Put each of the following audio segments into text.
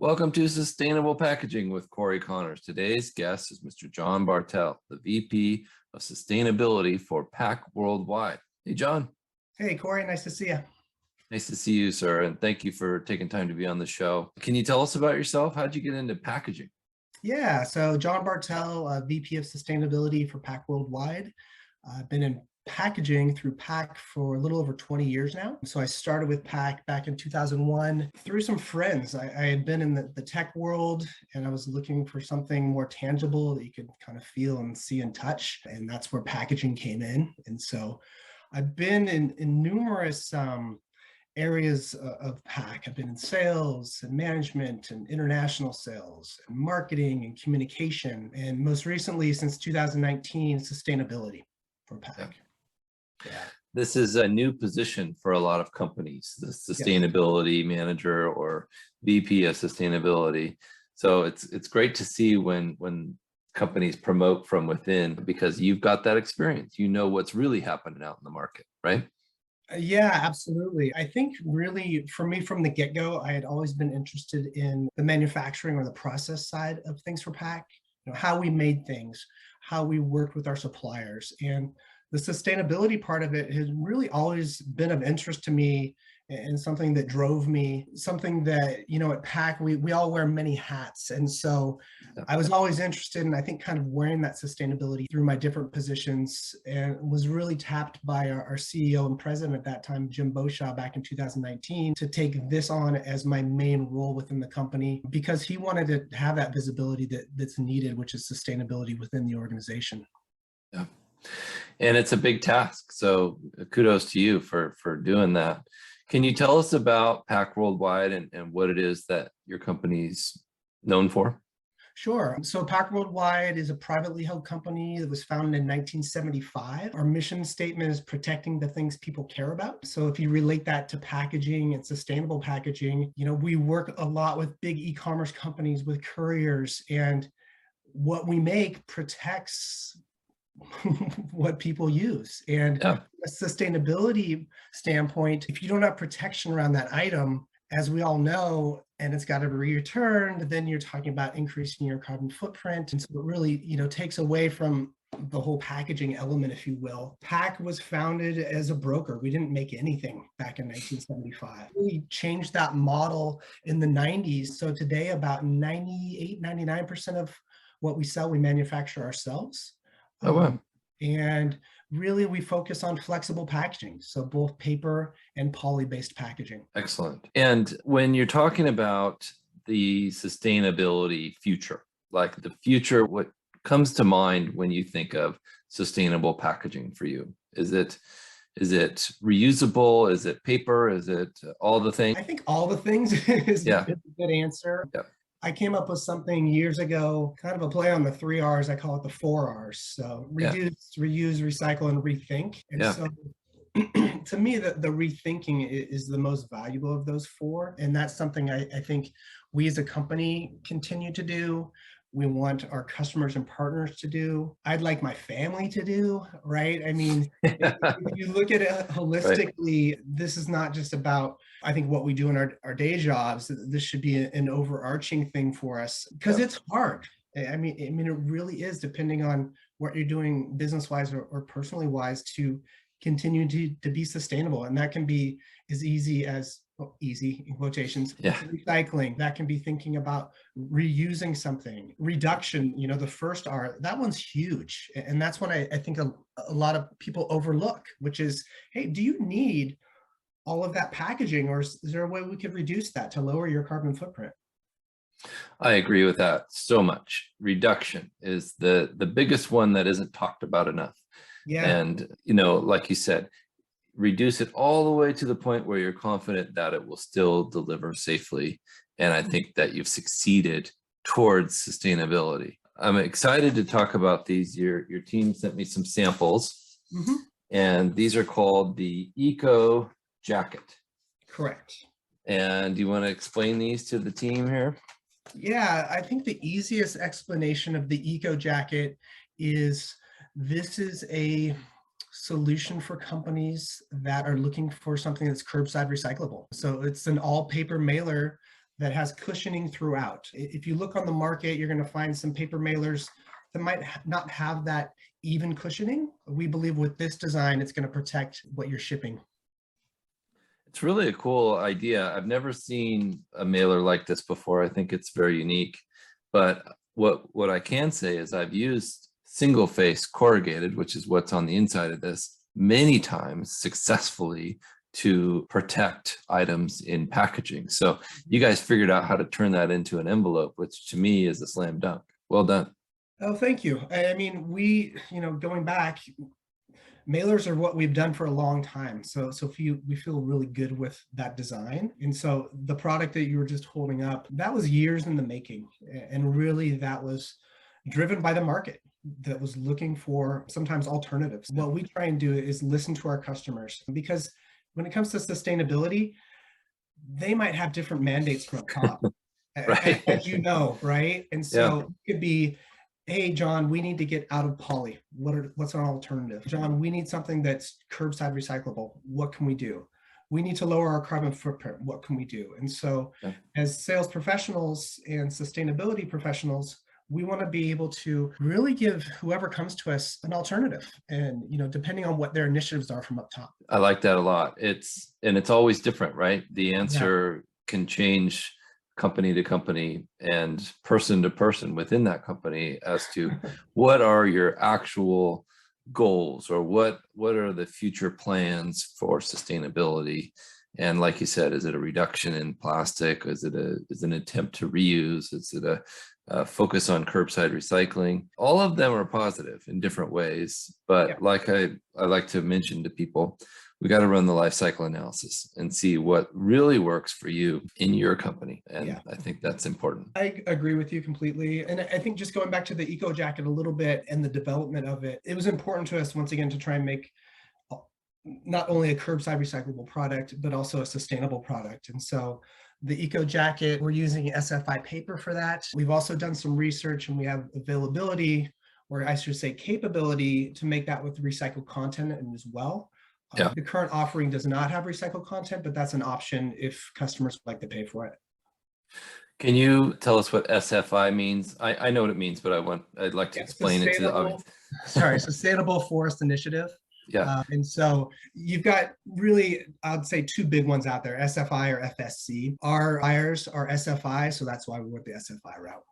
Welcome to Sustainable Packaging with Cory Connors. Today's guest is Mr. John Bartell, the VP of Sustainability for PAC Worldwide. Hey, John. Hey, Cory, nice to see you. Nice to see you, sir, and thank you for taking time to be on the show. Can you tell us about yourself? How'd you get into packaging? Yeah, so John Bartell, VP of Sustainability for PAC Worldwide. I've been in packaging through PAC for a little over 20 years now. So I started with PAC back in 2001 through some friends. I had been in the tech world and I was looking for something more tangible that you could kind of feel and see and touch. And that's where packaging came in. And so I've been in numerous areas of PAC. I've been in sales and management and international sales and marketing and communication. And most recently, since 2019, sustainability for PAC. Yeah. This is a new position for a lot of companies, the sustainability manager or VP of sustainability. So it's great to see when companies promote from within, because you've got that experience. You know what's really happening out in the market, right? Yeah, absolutely. I think really for me from the get-go, I had always been interested in the manufacturing or the process side of things for PAC, how we made things, how we worked with our suppliers. And the sustainability part of it has really always been of interest to me and something that drove me, something that, at PAC, we all wear many hats. And so I was always interested in, I think, kind of wearing that sustainability through my different positions, and was really tapped by our CEO and president at that time, Jim Beauchamp, back in 2019, to take this on as my main role within the company, because he wanted to have that visibility that's needed, which is sustainability within the organization. Yeah. And it's a big task. So kudos to you for doing that. Can you tell us about PAC Worldwide and what it is that your company's known for? Sure. So PAC Worldwide is a privately held company that was founded in 1975. Our mission statement is protecting the things people care about. So if you relate that to packaging and sustainable packaging, we work a lot with big e-commerce companies, with couriers, and what we make protects what people use. And from a sustainability standpoint, if you don't have protection around that item, as we all know, and it's got to be returned, then you're talking about increasing your carbon footprint. And so it really, takes away from the whole packaging element, if you will. PAC was founded as a broker. We didn't make anything back in 1975. We changed that model in the 90s. So today, about 98, 99% of what we sell, we manufacture ourselves. Oh, wow. And really, we focus on flexible packaging, so both paper and poly-based packaging. Excellent. And when you're talking about the sustainability future, like the future, what comes to mind when you think of sustainable packaging for you? Is it reusable? Is it paper? Is it all the things? I think all the things is a good answer. Yeah. I came up with something years ago, kind of a play on the 3 R's. I call it the 4 R's. So reduce, reuse, recycle, and rethink. And so to me, the rethinking is the most valuable of those 4. And that's something I think we as a company continue to do. We want our customers and partners to do. I'd like my family to do, right? I mean, if you look at it holistically, this is not just about, I think, what we do in our day jobs. This should be an overarching thing for us, because it's hard. I mean, it really is, depending on what you're doing business-wise or personally wise, to continue to be sustainable. And that can be as easy as, easy in quotations, recycling. That can be thinking about reusing something, reduction, the first R, that one's huge. And that's what I think a lot of people overlook, which is, hey, do you need all of that packaging, or is there a way we could reduce that to lower your carbon footprint? I agree with that so much. Reduction is the biggest one that isn't talked about enough. Yeah. And, like you said, reduce it all the way to the point where you're confident that it will still deliver safely. And I think that you've succeeded towards sustainability. I'm excited to talk about these. Your team sent me some samples, and these are called the Eco Jacket. Correct. And do you want to explain these to the team here? Yeah, I think the easiest explanation of the Eco Jacket is this is a solution for companies that are looking for something that's curbside recyclable. So it's an all paper mailer that has cushioning throughout. If you look on the market, you're going to find some paper mailers that might not have that even cushioning. We believe with this design, it's going to protect what you're shipping. It's really a cool idea. I've never seen a mailer like this before. I think it's very unique. But what I can say is I've used single face corrugated, which is what's on the inside of this, many times successfully to protect items in packaging. So you guys figured out how to turn that into an envelope, which to me is a slam dunk. Well done. Oh, thank you. I mean, going back, mailers are what we've done for a long time. So we feel really good with that design. And so the product that you were just holding up, that was years in the making. And really that was driven by the market that was looking for sometimes alternatives. What we try and do is listen to our customers, because when it comes to sustainability, they might have different mandates from up top, Right. as you know, right? And so it could be, hey, John, we need to get out of poly. What's our alternative? John, we need something that's curbside recyclable. What can we do? We need to lower our carbon footprint. What can we do? And so as sales professionals and sustainability professionals, we want to be able to really give whoever comes to us an alternative, and depending on what their initiatives are from up top. I like that a lot. It's always different, right? The answer can change company to company and person to person within that company as to what are your actual goals, or what are the future plans for sustainability. And like you said, is it a reduction in plastic? Is it an attempt to reuse? Is it a focus on curbside recycling? All of them are positive in different ways, but like I like to mention to people, we got to run the life cycle analysis and see what really works for you in your company. And I think that's important. I agree with you completely. And I think just going back to the eco jacket a little bit and the development of it, it was important to us, once again, to try and make not only a curbside recyclable product, but also a sustainable product. And so the eco jacket, we're using SFI paper for that. We've also done some research, and we have availability, or I should say capability, to make that with recycled content as well. The current offering does not have recycled content, but that's an option if customers would like to pay for it. Can you tell us what SFI means? I know what it means, but I'd like to explain it to the audience. Sustainable Forest Initiative. And so you've got really, I'd say, two big ones out there, SFI or FSC. Our buyers are SFI, so that's why we went the SFI route.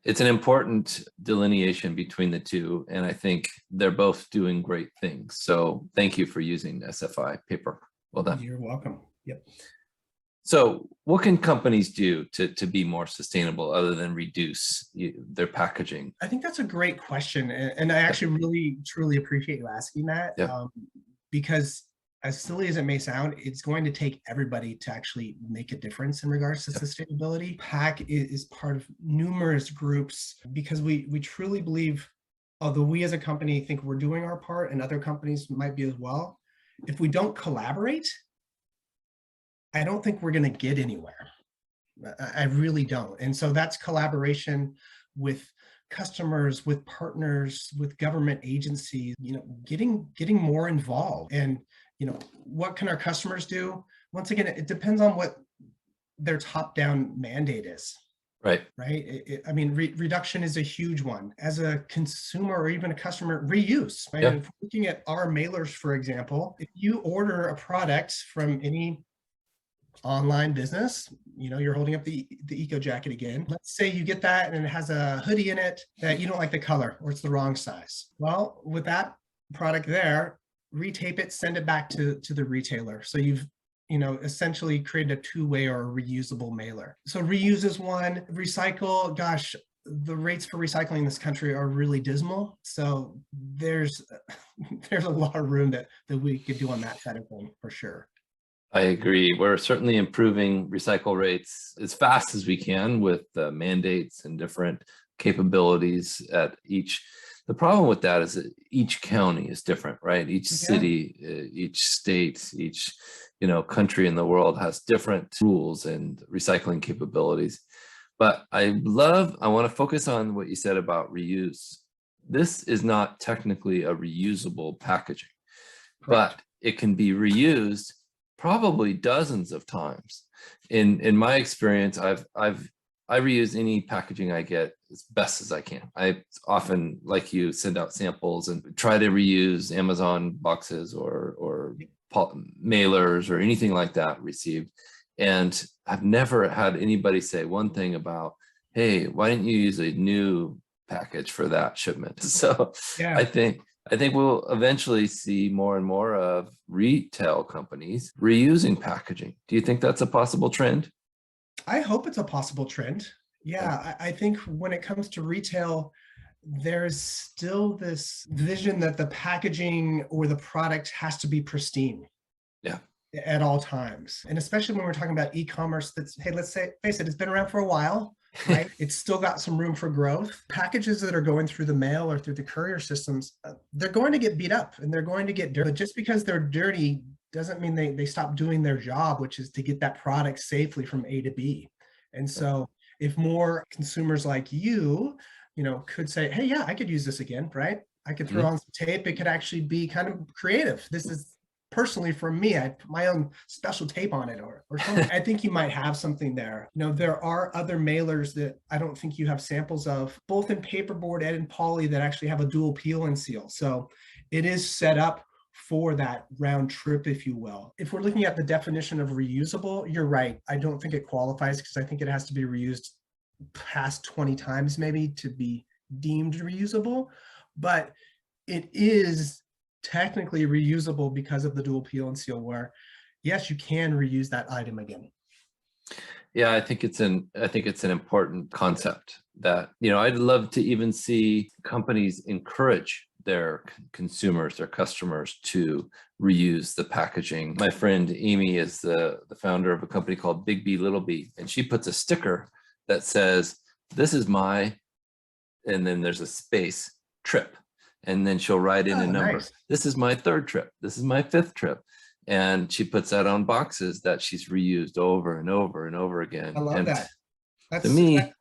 It's an important delineation between the two, and I think they're both doing great things. So thank you for using SFI paper. Well done. You're welcome. Yep. So what can companies do to be more sustainable other than reduce their packaging? I think that's a great question. And I actually really, truly appreciate you asking that, because as silly as it may sound, it's going to take everybody to actually make a difference in regards to sustainability. PAC is part of numerous groups, because we truly believe, although we as a company think we're doing our part, and other companies might be as well, if we don't collaborate, I don't think we're going to get anywhere. I really don't. And so that's collaboration with customers, with partners, with government agencies, getting more involved. And what can our customers do? Once again, it depends on what their top-down mandate is. Right. I mean, reduction is a huge one. As a consumer or even a customer, reuse. Right? If we're looking at our mailers, for example, if you order a product from any online business, you're holding up the eco jacket again. Let's say you get that and it has a hoodie in it that you don't like the color, or it's the wrong size. Well, with that product there, retape it, send it back to the retailer. So you've essentially created a two-way or a reusable mailer. So reuse is one. Recycle, gosh, the rates for recycling in this country are really dismal. So there's a lot of room that we could do on that side of thing, for sure. I agree. We're certainly improving recycle rates as fast as we can with mandates and different capabilities at each. The problem with that is that each county is different, right? Each city, each state, each country in the world has different rules and recycling capabilities. But I want to focus on what you said about reuse. This is not technically a reusable packaging, but it can be reused probably dozens of times. In my experience, I reuse any packaging I get as best as I can. I often, like you, send out samples and try to reuse Amazon boxes or mailers or anything like that received. And I've never had anybody say one thing about, hey, why didn't you use a new package for that shipment? So Yeah. I think we'll eventually see more and more of retail companies reusing packaging. Do you think that's a possible trend? I hope it's a possible trend. Yeah, I think when it comes to retail, there's still this vision that the packaging or the product has to be pristine. Yeah. At all times. And especially when we're talking about e-commerce, that's, hey, let's say, face it, it's been around for a while, right? It's still got some room for growth. Packages that are going through the mail or through the courier systems, they're going to get beat up and they're going to get dirty. But just because they're dirty doesn't mean they stop doing their job, which is to get that product safely from A to B. And so if more consumers like you could say, hey, yeah, I could use this again, right? I could throw on some tape. It could actually be kind of creative. This is personally for me, I put my own special tape on it or something. I think you might have something there. There are other mailers that I don't think you have samples of, both in paperboard and in poly, that actually have a dual peel and seal. So it is set up for that round trip, if you will. If we're looking at the definition of reusable, you're right. I don't think it qualifies because I think it has to be reused past 20 times maybe to be deemed reusable, but it is technically reusable because of the dual peel and seal, where yes, you can reuse that item again. Yeah, I think it's an important concept that, I'd love to even see companies encourage their consumers, their customers, to reuse the packaging. My friend Amy is the founder of a company called Big B Little B, and she puts a sticker that says, this is my, and then there's a space, trip. And then she'll write in a number. Nice. This is my 3rd trip. This is my 5th trip. And she puts that on boxes that she's reused over and over and over again. I love that. That's, to me, that's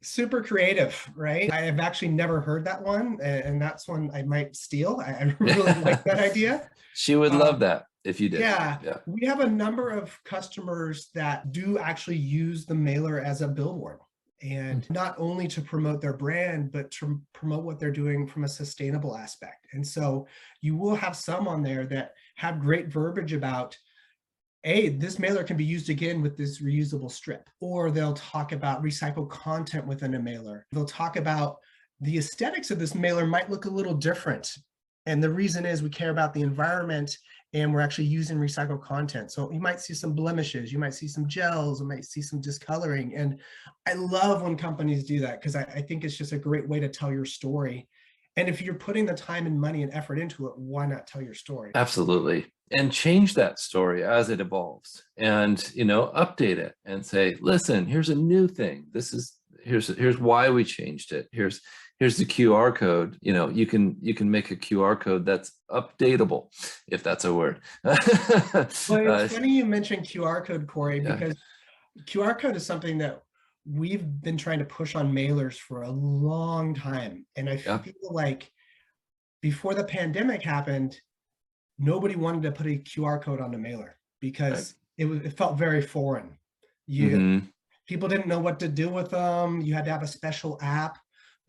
super creative, right? I have actually never heard that one. And that's one I might steal. I really like that idea. She would love that if you did. Yeah. We have a number of customers that do actually use the mailer as a billboard. And not only to promote their brand, but to promote what they're doing from a sustainable aspect. And so you will have some on there that have great verbiage about, hey, this mailer can be used again with this reusable strip, or they'll talk about recycled content within a mailer. They'll talk about the aesthetics of this mailer might look a little different. And the reason is we care about the environment and we're actually using recycled content. So you might see some blemishes, you might see some gels, you might see some discoloring. And I love when companies do that because I think it's just a great way to tell your story. And if you're putting the time and money and effort into it, why not tell your story? Absolutely. And change that story as it evolves and, update it and say, listen, here's a new thing. Here's why we changed it. Here's the QR code. You can make a QR code that's updatable, if that's a word. Well, it's funny you mentioned QR code, Cory, because QR code is something that we've been trying to push on mailers for a long time. And I feel like before the pandemic happened, nobody wanted to put a QR code on the mailer because it felt very foreign. People didn't know what to do with them. You had to have a special app.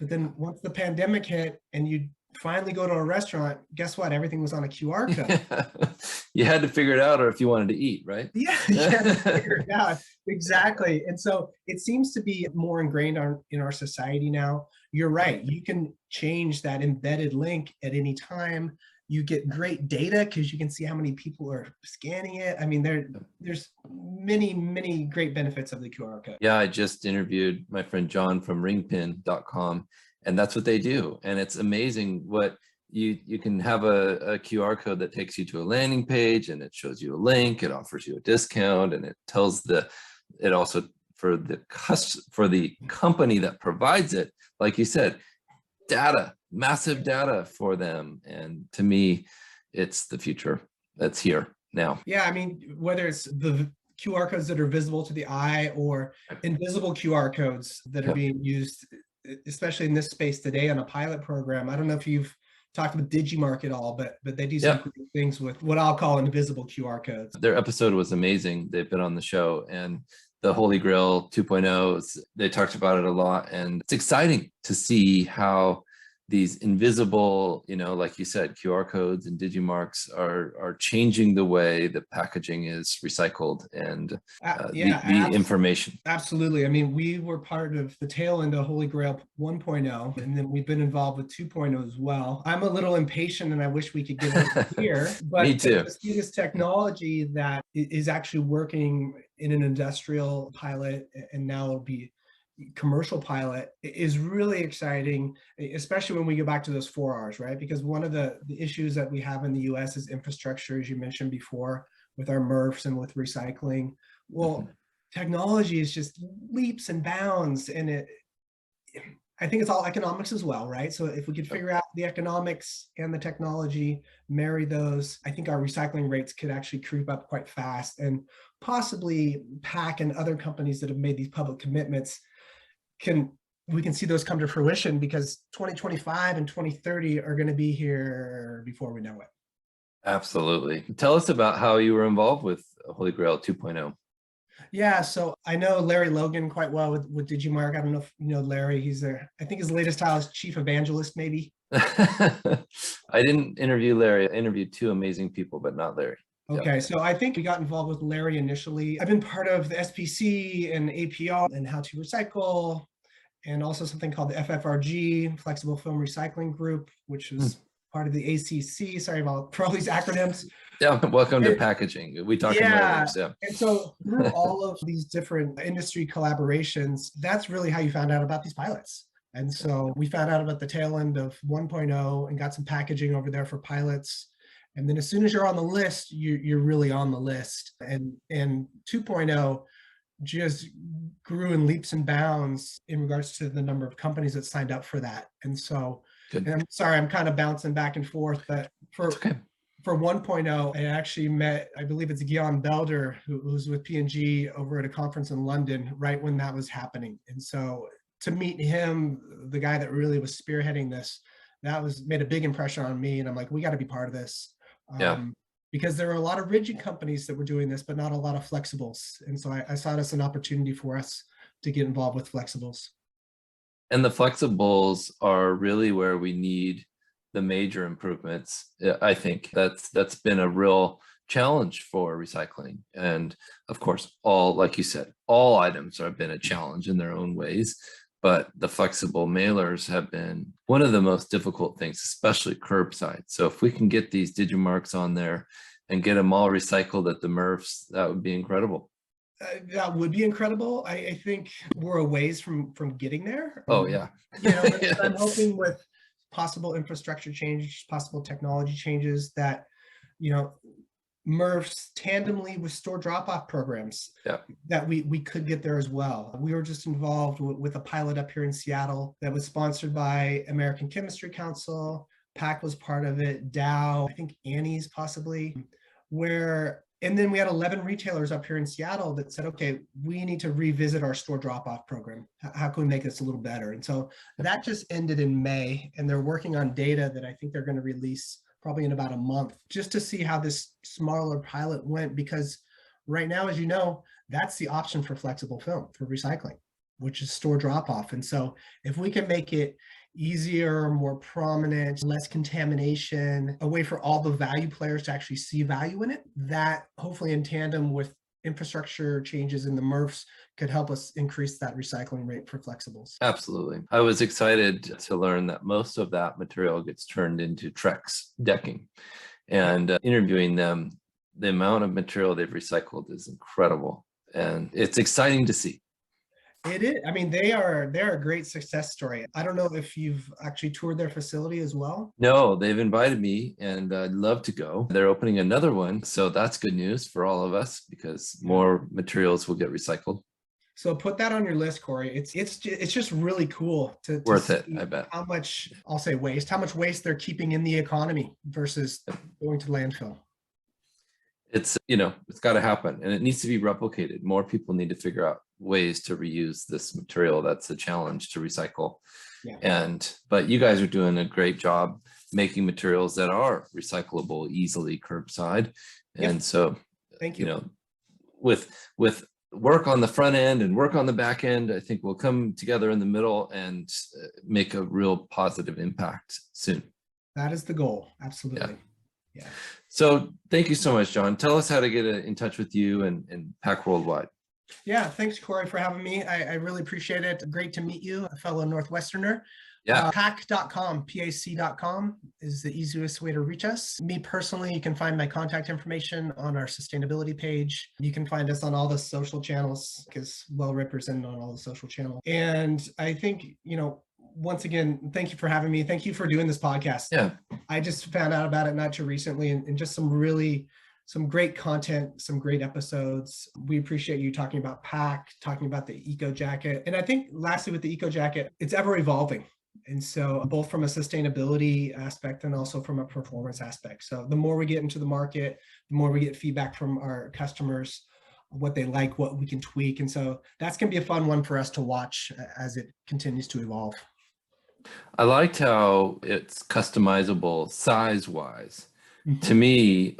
But then once the pandemic hit and you finally go to a restaurant, guess what? Everything was on a QR code. You had to figure it out, or if you wanted to eat, right? Yeah, you had to figure it out. Exactly. And so it seems to be more ingrained in our society now. You're right. You can change that embedded link at any time. You get great data because you can see how many people are scanning it. I mean, there's many, many great benefits of the QR code. Yeah, I just interviewed my friend John from ringpin.com, and that's what they do. And it's amazing what you can have a QR code that takes you to a landing page, and it shows you a link, it offers you a discount, and it tells it also for the company that provides it, like you said, data, massive data for them. And to me, it's the future that's here now. Yeah, I mean, whether it's the QR codes that are visible to the eye or invisible QR codes that are being used, especially in this space today on a pilot program. I don't know if you've talked with Digimark at all, but they do some Yeah. great things with what I'll call invisible QR codes. Their episode was amazing. They've been on the show, and the Holy Grail 2.0, they talked about it a lot. And it's exciting to see how these invisible, like you said, QR codes and Digimarks are changing the way that packaging is recycled and the information. Absolutely. I mean, we were part of the tail end of Holy Grail 1.0, and then we've been involved with 2.0 as well. I'm a little impatient and I wish we could get it here, but Me too. to see this technology that is actually working in an industrial pilot and now it'll be commercial pilot is really exciting, especially when we go back to those 4 Rs, right? Because one of the issues that we have in the US is infrastructure, as you mentioned before, with our MRFs and with recycling. Well, technology is just leaps and bounds, and I think it's all economics as well, right? So if we could figure out the economics and the technology, marry those, I think our recycling rates could actually creep up quite fast, and possibly PAC and other companies that have made these public commitments we can see those come to fruition, because 2025 and 2030 are going to be here before we know it. Absolutely. Tell us about how you were involved with Holy Grail 2.0. Yeah, so I know Larry Logan quite well with Digimark. I don't know if you know Larry. He's there. I think his latest title is Chief Evangelist, maybe. I didn't interview Larry. I interviewed two amazing people, but not Larry. Okay, so I think we got involved with Larry initially. I've been part of the SPC and APR and how to recycle, and also something called the FFRG, Flexible Film Recycling Group, which is part of the ACC. Sorry for all these acronyms. Yeah, welcome to packaging. We talk about words, yeah. And so through all of these different industry collaborations, that's really how you found out about these pilots. And so we found out about the tail end of 1.0 and got some packaging over there for pilots. And then as soon as you're on the list, you're really on the list. And 2.0 just grew in leaps and bounds in regards to the number of companies that signed up for that. And so, and I'm sorry, I'm kind of bouncing back and forth, but for 1.0, I actually met, I believe it's Guillaume Belder, who was with P&G over at a conference in London right when that was happening. And so to meet him, the guy that really was spearheading this, made a big impression on me. And I'm like, we got to be part of this. Because there are a lot of rigid companies that were doing this, but not a lot of flexibles. And so I saw it as an opportunity for us to get involved with flexibles. And the flexibles are really where we need the major improvements. I think that's been a real challenge for recycling. And of course, like you said, all items have been a challenge in their own ways. But the flexible mailers have been one of the most difficult things, especially curbside. So if we can get these Digimarks on there and get them all recycled at the MRFs, that would be incredible. That would be incredible. I think we're a ways from getting there. Oh, yeah. Yes. I'm hoping with possible infrastructure changes, possible technology changes that, MRFs tandemly with store drop-off programs, that we could get there as well. We were just involved with a pilot up here in Seattle that was sponsored by American Chemistry Council. PAC was part of it, Dow, I think Annie's possibly, and then we had 11 retailers up here in Seattle that said, okay, we need to revisit our store drop-off program. How can we make this a little better? And so that just ended in May, and they're working on data that I think they're going to release probably in about a month, just to see how this smaller pilot went, because right now, as you know, that's the option for flexible film for recycling, which is store drop-off. And so if we can make it easier, more prominent, less contamination, a way for all the value players to actually see value in it, that hopefully in tandem with infrastructure changes in the MRFs could help us increase that recycling rate for flexibles. Absolutely. I was excited to learn that most of that material gets turned into Trex decking, and interviewing them, the amount of material they've recycled is incredible, and it's exciting to see. It is. I mean, they're a great success story. I don't know if you've actually toured their facility as well. No, they've invited me, and I'd love to go. They're opening another one, so that's good news for all of us, because more materials will get recycled. So put that on your list, Cory. It's just really cool to worth it, I bet. How much waste they're keeping in the economy versus going to landfill. It's, it's got to happen, and it needs to be replicated. More people need to figure out ways to reuse this material. That's a challenge to recycle. Yeah. But you guys are doing a great job making materials that are recyclable easily curbside. And so, thank you. With work on the front end and work on the back end, I think we'll come together in the middle and make a real positive impact soon. That is the goal. Absolutely. Yeah. So thank you so much, John. Tell us how to get in touch with you and PAC Worldwide. Yeah, thanks, Cory, for having me. I really appreciate it. Great to meet you, a fellow Northwesterner. Yeah. PAC.com, PAC.com is the easiest way to reach us. Me personally, you can find my contact information on our sustainability page. You can find us on all the social channels, because well represented on all the social channels. And I think, once again, thank you for having me. Thank you for doing this podcast. Yeah. I just found out about it not too recently, and just some great content, some great episodes. We appreciate you talking about PAC, talking about the Eco Jacket. And I think lastly with the Eco Jacket, it's ever evolving. And so both from a sustainability aspect and also from a performance aspect. So the more we get into the market, the more we get feedback from our customers, what they like, what we can tweak. And so that's going to be a fun one for us to watch as it continues to evolve. I liked how it's customizable size-wise. To me,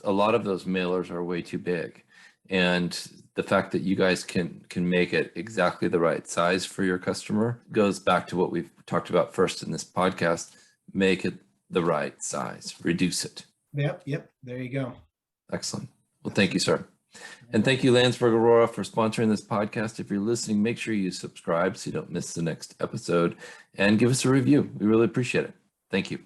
a lot of those mailers are way too big. And the fact that you guys can make it exactly the right size for your customer goes back to what we've talked about first in this podcast. Make it the right size, reduce it. Yep. There you go. Excellent. Well, thank you, sir. And thank you, Landsberg Aurora, for sponsoring this podcast. If you're listening, make sure you subscribe so you don't miss the next episode and give us a review. We really appreciate it. Thank you.